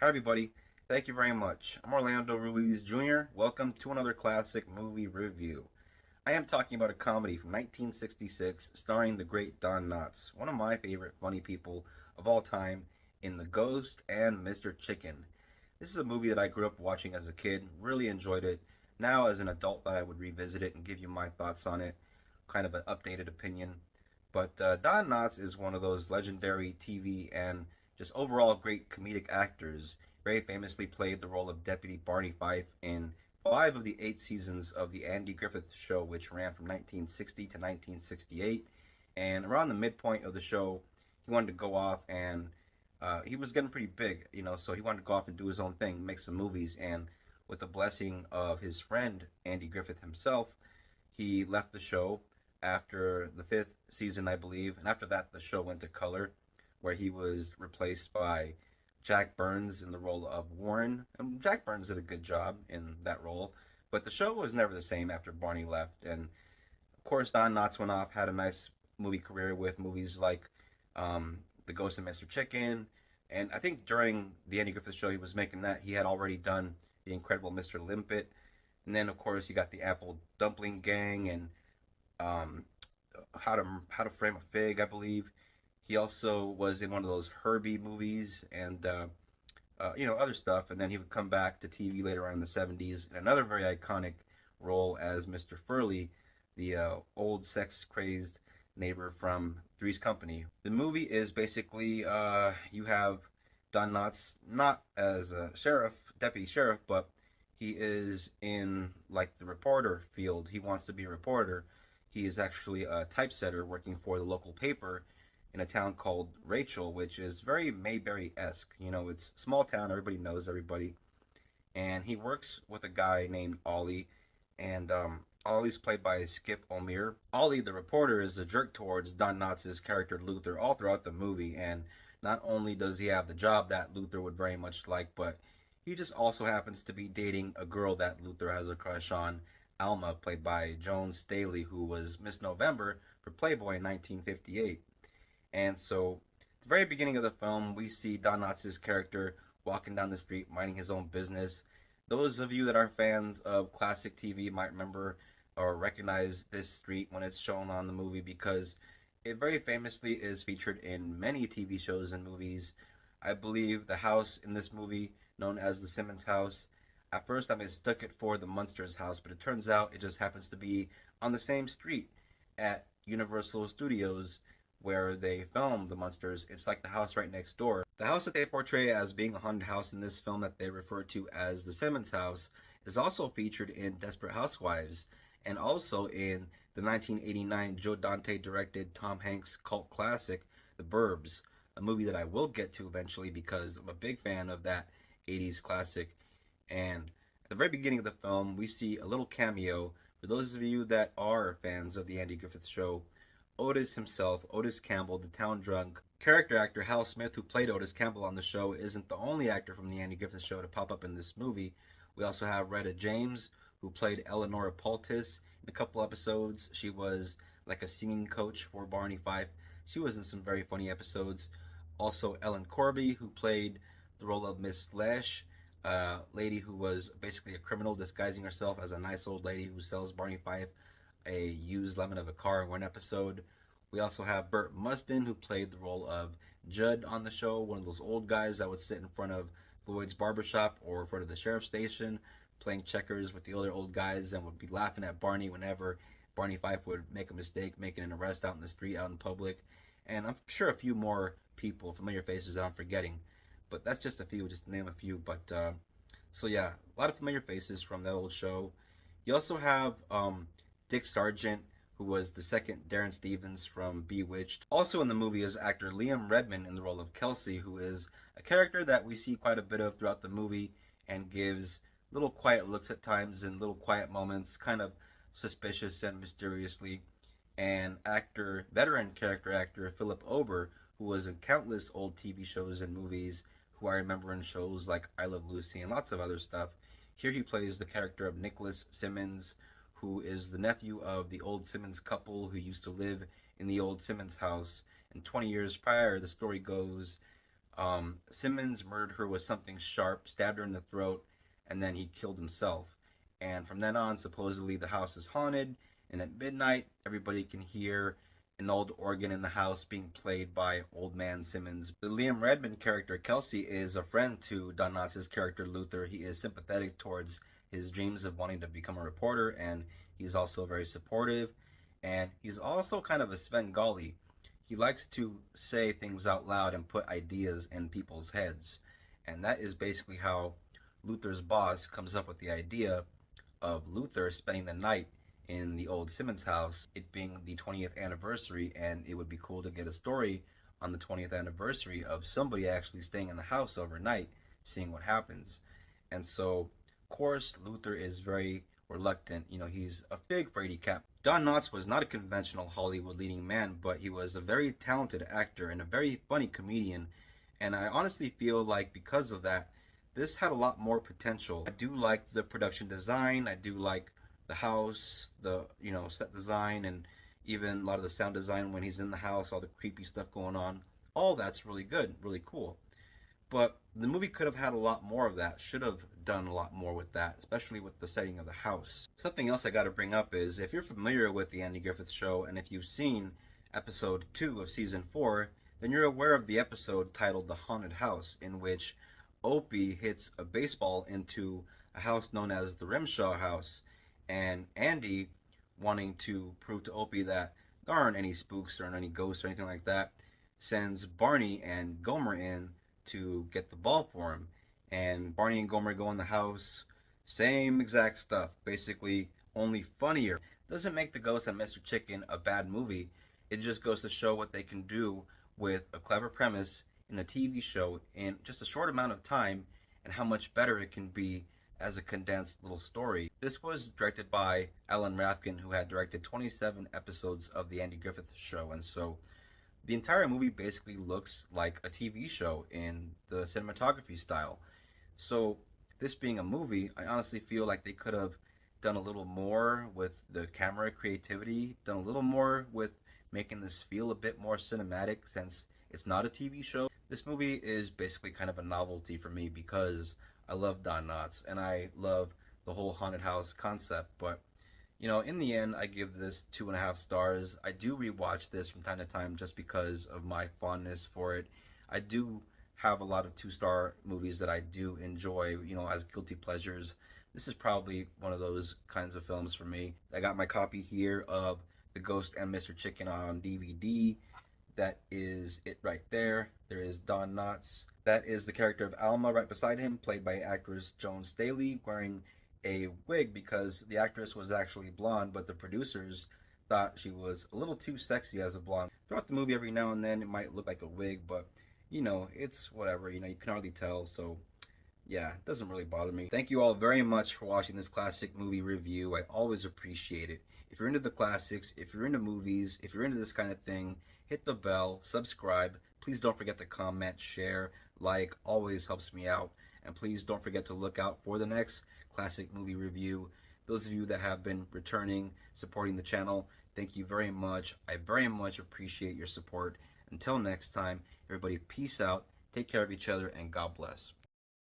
Hi, everybody. Thank you very much. I'm Orlando Ruiz Jr. Welcome to another classic movie review. I am talking about a comedy from 1966 starring the great Don Knotts, one of my favorite funny people of all time, in The Ghost and Mr. Chicken. This is a movie that I grew up watching as a kid, really enjoyed it. Now, as an adult, I would revisit it and give you my thoughts on it, kind of an updated opinion. But Don Knotts is one of those legendary TV and just overall great comedic actors. Very famously played the role of Deputy Barney Fife in 5 of the 8 seasons of the Andy Griffith Show, which ran from 1960 to 1968. And around the midpoint of the show, he wanted to go off and he was getting pretty big, so he wanted to go off and do his own thing, make some movies. And with the blessing of his friend Andy Griffith himself, he left the show after the 5th season, I believe. And after that, the show went to color, where he was replaced by Jack Burns in the role of Warren. And Jack Burns did a good job in that role, but the show was never the same after Barney left. And of course, Don Knotts went off, had a nice movie career with movies like The Ghost of Mr. Chicken. And I think during the Andy Griffith Show, he was making that. He had already done The Incredible Mr. Limpet. And then, of course, you got the Apple Dumpling Gang and um, How to Frame a Fig, I believe. He also was in one of those Herbie movies and other stuff. And then he would come back to TV later on in the 70s in another very iconic role as Mr. Furley, the old sex crazed neighbor from Three's Company. The movie is basically you have Don Knotts not as a sheriff, deputy sheriff, but he is in like the reporter field. He wants to be a reporter. He is actually a typesetter working for the local paper in a town called Rachel, which is very Mayberry-esque. It's small town, everybody knows everybody. And he works with a guy named Ollie, and Ollie's played by Skip O'Meara. Ollie, the reporter, is a jerk towards Don Knotts' character Luther all throughout the movie, and not only does he have the job that Luther would very much like, but he just also happens to be dating a girl that Luther has a crush on, Alma, played by Joan Staley, who was Miss November for Playboy in 1958. And so, at the very beginning of the film, we see Don Knotts' character walking down the street, minding his own business. Those of you that are fans of classic TV might remember or recognize this street when it's shown on the movie, because it very famously is featured in many TV shows and movies. I believe the house in this movie, known as the Simmons house, at first I mistook it for the Munsters house, but it turns out it just happens to be on the same street at Universal Studios where they filmed the Munsters. It's like the house right next door. The house that they portray as being a haunted house in this film, that they refer to as the Simmons house, is also featured in Desperate Housewives and also in the 1989 Joe Dante directed Tom Hanks cult classic, The Burbs, a movie that I will get to eventually because I'm a big fan of that 80s classic. And at the very beginning of the film, we see a little cameo. For those of you that are fans of the Andy Griffith Show, Otis himself, Otis Campbell, the town drunk. Character actor Hal Smith, who played Otis Campbell on the show, isn't the only actor from the Andy Griffith Show to pop up in this movie. We also have Retta James, who played Eleanor Poultice in a couple episodes. She was like a singing coach for Barney Fife. She was in some very funny episodes. Also, Ellen Corby, who played the role of Miss Lash, a lady who was basically a criminal disguising herself as a nice old lady who sells Barney Fife a used lemon of a car in one episode. We also have Burt Mustin, who played the role of Judd on the show, one of those old guys that would sit in front of Floyd's barbershop or in front of the sheriff's station, playing checkers with the other old guys, and would be laughing at Barney whenever Barney Fife would make a mistake, making an arrest out in the street, out in public. And I'm sure a few more people, familiar faces that I'm forgetting, but that's just a few, just to name a few. But so yeah, a lot of familiar faces from that old show. You also have Dick Sargent, who was the second Darren Stevens from Bewitched. Also in the movie is actor Liam Redman in the role of Kelsey, who is a character that we see quite a bit of throughout the movie and gives little quiet looks at times and little quiet moments, kind of suspicious and mysteriously. And veteran character actor Philip Ober, who was in countless old TV shows and movies, who I remember in shows like I Love Lucy and lots of other stuff. Here he plays the character of Nicholas Simmons, who is the nephew of the old Simmons couple who used to live in the old Simmons house. And 20 years prior, the story goes, Simmons murdered her with something sharp, stabbed her in the throat, and then he killed himself. And from then on, supposedly the house is haunted, and at midnight, everybody can hear an old organ in the house being played by Old Man Simmons. The Liam Redmond character, Kelsey, is a friend to Don Knotts' character, Luther. He is sympathetic towards his dreams of wanting to become a reporter, and he's also very supportive. And he's also kind of a Svengali. He likes to say things out loud and put ideas in people's heads. And that is basically how Luther's boss comes up with the idea of Luther spending the night in the old Simmons house, it being the 20th anniversary, and it would be cool to get a story on the 20th anniversary of somebody actually staying in the house overnight, seeing what happens. And so, of course, Luther is very reluctant. You know, he's a big scaredy-cat. Don Knotts was not a conventional Hollywood leading man, but he was a very talented actor and a very funny comedian. And I honestly feel like because of that, this had a lot more potential. I do like the production design. I do like the house, the set design, and even a lot of the sound design when he's in the house, all the creepy stuff going on. All that's really good, really cool. But the movie could have had a lot more of that, should have done a lot more with that, especially with the setting of the house. Something else I got to bring up is if you're familiar with the Andy Griffith Show and if you've seen episode 2 of season 4, then you're aware of the episode titled The Haunted House, in which Opie hits a baseball into a house known as the Rimshaw House, and Andy, wanting to prove to Opie that there aren't any spooks or any ghosts or anything like that, sends Barney and Gomer in to get the ball for him. And Barney and Gomer go in the house, same exact stuff, basically only funnier. Doesn't make The Ghost and Mr. Chicken a bad movie. It just goes to show what they can do with a clever premise in a TV show in just a short amount of time, and how much better it can be as a condensed little story. This was directed by Alan Rafkin, who had directed 27 episodes of the Andy Griffith Show, and so the entire movie basically looks like a TV show in the cinematography style. So this being a movie, I honestly feel like they could have done a little more with the camera creativity, done a little more with making this feel a bit more cinematic since it's not a TV show. This movie is basically kind of a novelty for me because I love Don Knotts and I love the whole haunted house concept. But in the end, I give this 2.5 stars. I do rewatch this from time to time just because of my fondness for it. I do have a lot of 2-star movies that I do enjoy, as guilty pleasures. This is probably one of those kinds of films for me. I got my copy here of The Ghost and Mr. Chicken on DVD. That is it right there. There is Don Knotts. That is the character of Alma right beside him, played by actress Joan Staley, wearing a wig because the actress was actually blonde, but the producers thought she was a little too sexy as a blonde. Throughout the movie, every now and then, it might look like a wig, but it's whatever. You can hardly tell, so yeah, it doesn't really bother me. Thank you all very much for watching this classic movie review. I always appreciate it. If you're into the classics, if you're into movies, if you're into this kind of thing, hit the bell, subscribe. Please don't forget to comment, share, like, always helps me out. And please don't forget to look out for the next classic movie review. Those of you that have been returning, supporting the channel, thank you very much. I very much appreciate your support. Until next time, everybody, peace out, take care of each other, and God bless.